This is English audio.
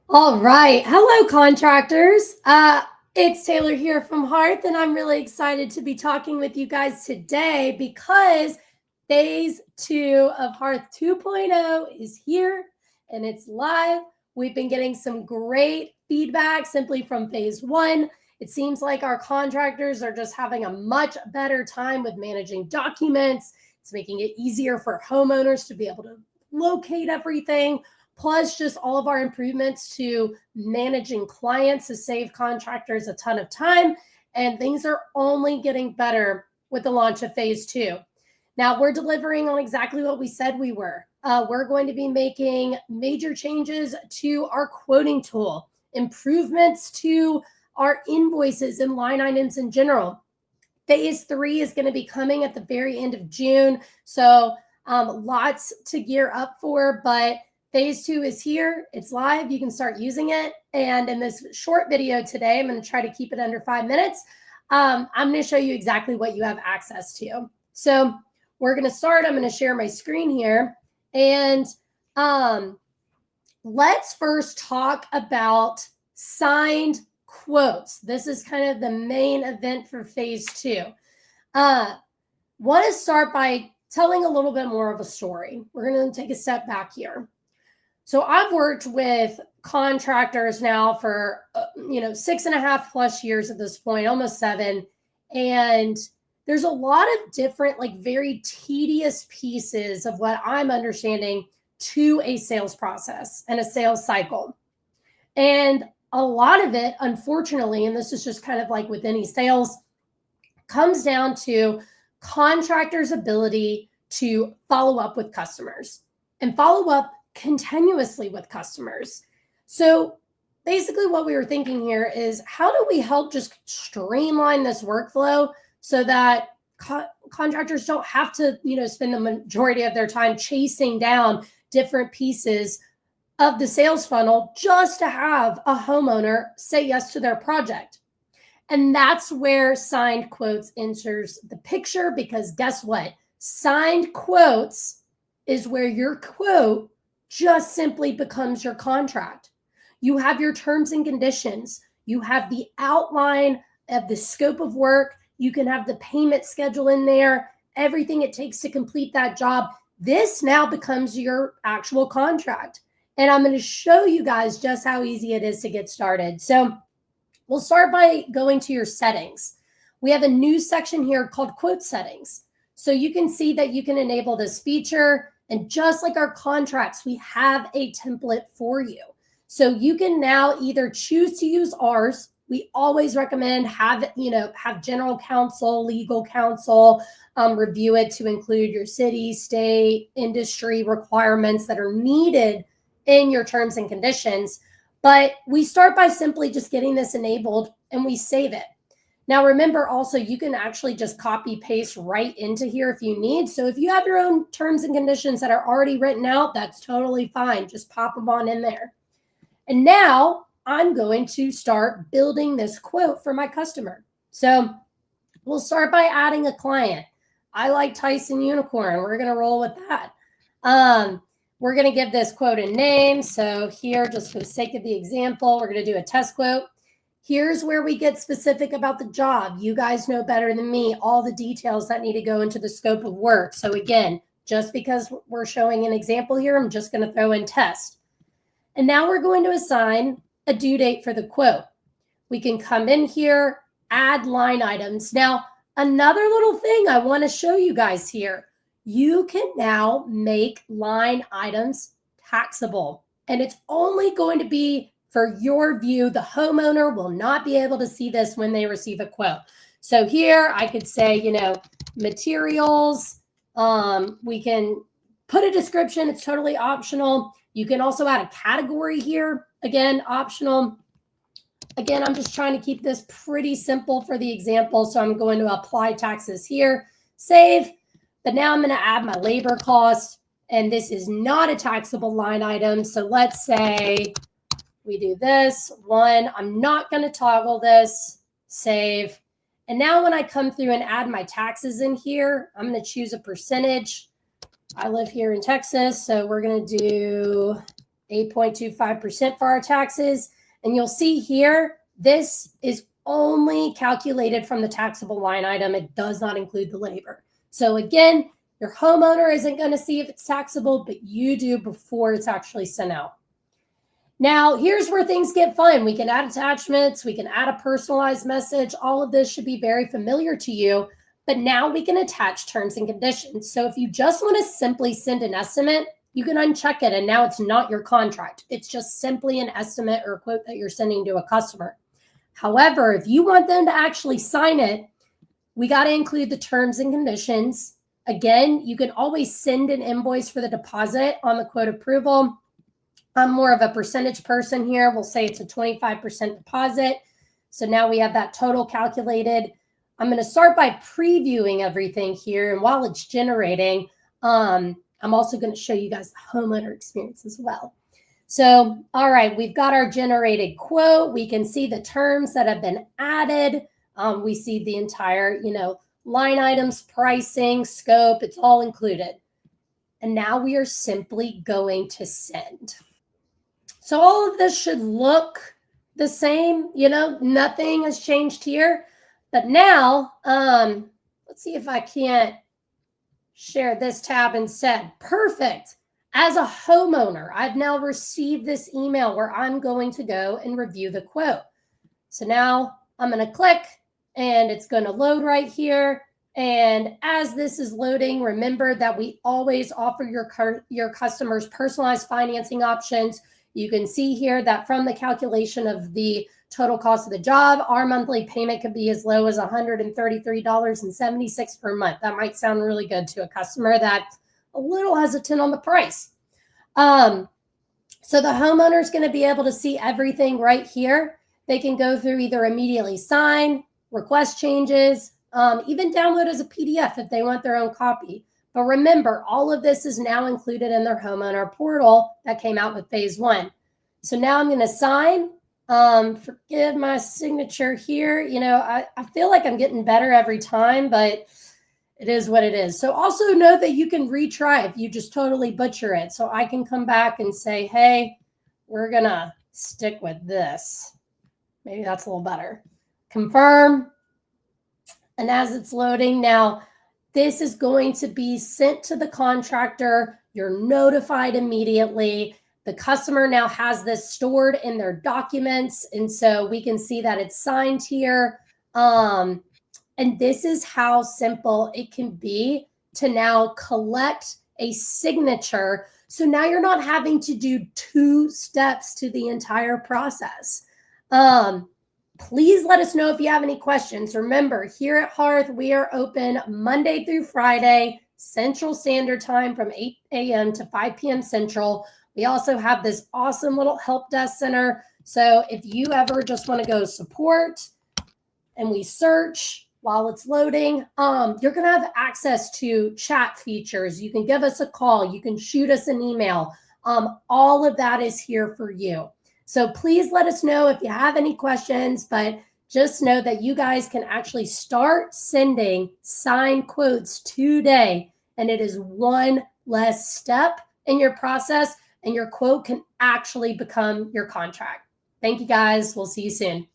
All right. Hello, contractors. It's Taylor here from Hearth, and I'm really excited to be talking with you guys today because phase two of Hearth 2.0 is here and it's live. We've been getting some great feedback simply from phase one. It seems like our contractors are just having a much better time with managing documents. It's making it easier for homeowners to be able to locate everything, plus just all of our improvements to managing clients to save contractors a ton of time. And things are only getting better with the launch of phase two. Now, we're delivering on exactly what we said we were. We're going to be making major changes to our quoting tool, improvements to our invoices and line items in general. Phase three is going to be coming at the very end of June. So lots to gear up for, but phase two is here. It's live. You can start using it. And in this short video today, I'm going to try to keep it under 5 minutes. I'm going to show you exactly what you have access to. So we're going to start. I'm going to share my screen here. And let's first talk about signed quotes. This is kind of the main event for phase two. Want to start by telling a little bit more of a story. We're going to take a step back here. So I've worked with contractors now for 6.5+ years at this point, almost 7. And there's a lot of different, like, very tedious pieces of what I'm understanding to a sales process and a sales cycle. And a lot of it, unfortunately, and this is just kind of like with any sales, comes down to contractors' ability to follow up with customers and follow up continuously with customers. So basically what we were thinking here is, how do we help just streamline this workflow so that contractors don't have to, spend the majority of their time chasing down different pieces of the sales funnel just to have a homeowner say yes to their project. And that's where signed quotes enters the picture, because guess what? Signed quotes is where your quote just simply becomes your contract. You have your terms and conditions. You have the outline of the scope of work. You can have the payment schedule in there, everything it takes to complete that job. This now becomes your actual contract. And I'm going to show you guys just how easy it is to get started. So we'll start by going to your settings. We have a new section here called quote settings. So you can see that you can enable this feature. And just like our contracts, we have a template for you. So you can now either choose to use ours. We always recommend have general counsel, legal counsel, review it to include your city, state, industry requirements that are needed in your terms and conditions. But we start by simply just getting this enabled and we save it. Now, remember also, you can actually just copy paste right into here if you need. So if you have your own terms and conditions that are already written out, that's totally fine. Just pop them on in there. And now I'm going to start building this quote for my customer. So we'll start by adding a client. I like Tyson Unicorn. We're going to roll with that. We're going to give this quote a name. So here, just for the sake of the example, we're going to do a test quote. Here's where we get specific about the job. You guys know better than me all the details that need to go into the scope of work. So again, just because we're showing an example here, I'm just going to throw in test. And now we're going to assign a due date for the quote. We can come in here, add line items. Now, another little thing I want to show you guys here. You can now make line items taxable. And it's only going to be for your view. The homeowner will not be able to see this when they receive a quote. So here I could say, materials. We can put a description. It's totally optional. You can also add a category here. Again, optional. Again, I'm just trying to keep this pretty simple for the example. So I'm going to apply taxes here, save. But now I'm going to add my labor cost. And this is not a taxable line item. So let's say we do this one. I'm not going to toggle this, save. And now when I come through and add my taxes in here, I'm going to choose a percentage. I live here in Texas, so we're going to do 8.25% for our taxes. And you'll see here, this is only calculated from the taxable line item. It does not include the labor. So again, your homeowner isn't going to see if it's taxable, but you do before it's actually sent out. Now, here's where things get fun. We can add attachments. We can add a personalized message. All of this should be very familiar to you. But now we can attach terms and conditions. So if you just want to simply send an estimate, you can uncheck it. And now it's not your contract. It's just simply an estimate or a quote that you're sending to a customer. However, if you want them to actually sign it, we got to include the terms and conditions. Again, you can always send an invoice for the deposit on the quote approval. I'm more of a percentage person here. We'll say it's a 25% deposit. So now we have that total calculated. I'm going to start by previewing everything here. And while it's generating, I'm also going to show you guys the homeowner experience as well. So, all right, we've got our generated quote. We can see the terms that have been added. We see the entire, line items, pricing, scope. It's all included. And now we are simply going to send. So all of this should look the same, nothing has changed here. But now, let's see if I can't share this tab instead. Perfect. As a homeowner, I've now received this email where I'm going to go and review the quote. So now I'm going to click and it's going to load right here. And as this is loading, remember that we always offer your customers personalized financing options. You can see here that from the calculation of the total cost of the job, our monthly payment could be as low as $133.76 per month. That might sound really good to a customer that's a little hesitant on the price. So the homeowner is going to be able to see everything right here. They can go through either immediately sign, request changes, even download as a PDF if they want their own copy. But remember, all of this is now included in their homeowner portal that came out with phase 1. So now I'm going to sign. Forgive my signature here. I feel like I'm getting better every time, but it is what it is. So also note that you can retry if you just totally butcher it. So I can come back and say, hey, we're going to stick with this. Maybe that's a little better. Confirm. And as it's loading now, this is going to be sent to the contractor. You're notified immediately. The customer now has this stored in their documents. And so we can see that it's signed here. And this is how simple it can be to now collect a signature. So now you're not having to do 2 steps to the entire process. Please let us know if you have any questions. Remember, here at Hearth, we are open Monday through Friday, Central Standard Time from 8 a.m. to 5 p.m. Central. We also have this awesome little help desk center. So if you ever just want to go support and we search while it's loading, you're going to have access to chat features. You can give us a call. You can shoot us an email. All of that is here for you. So please let us know if you have any questions, but just know that you guys can actually start sending signed quotes today. And it is one less step in your process, and your quote can actually become your contract. Thank you guys. We'll see you soon.